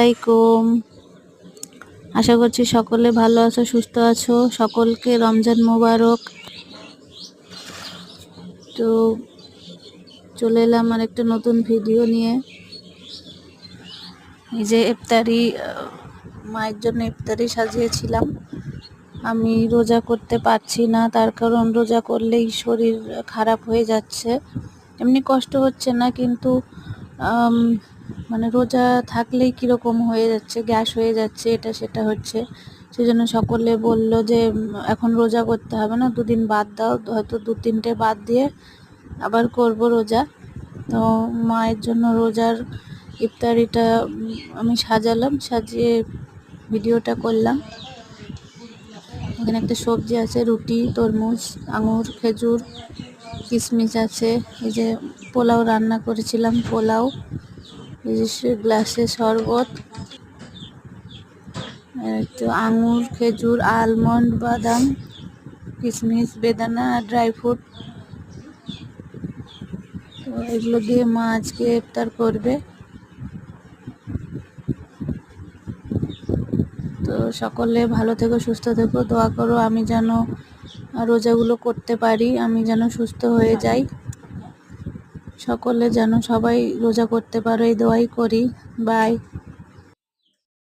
আলাইকুম। আশা করছি সকলে ভালো আছো, সুস্থ আছো। সকলকে রমজান মোবারক। তো চলে এলাম আর একটা নতুন ভিডিও নিয়ে। এই যে ইফতারি, মায়ের জন্য ইফতারি সাজিয়েছিলাম। আমি রোজা করতে পারছি না, তার কারণ রোজা করলেই শরীর খারাপ হয়ে যাচ্ছে। এমনি কষ্ট হচ্ছে না, কিন্তু মানে রোজা থাকলেই কীরকম হয়ে যাচ্ছে, গ্যাস হয়ে যাচ্ছে, এটা সেটা হচ্ছে। সেজন্য সকলে বলল যে এখন রোজা করতে হবে না, দুদিন বাদ দাও, হয়তো 2-3টে বাদ দিয়ে আবার করব রোজা। তো মায়ের জন্য রোজার ইফতারিটা আমি সাজালাম, সাজিয়ে ভিডিওটা করলাম। এখানে একটা সবজি আছে, রুটি, তরমুজ, আঙুর, খেজুর, কিশমিশ আছে। এই যে পোলাও রান্না করেছিলাম, পোলাও, এই যে গ্লাসে শরবত, একটু আঙুর, খেজুর, আলমন্ড, বাদাম, কিশমিশ, বেদানা আর ড্রাই ফ্রুট। তো এগুলো দিয়ে মা আজকে ইফতার করবে। তো সকলে ভালো থেকো, সুস্থ থেকো, দোয়া করো আমি যেন রোজাগুলো করতে পারি, আমি যেন সুস্থ হয়ে যাই। সকলে যেন সবাই রোজা করতে পারো, এই দোয়াই করি। বাই।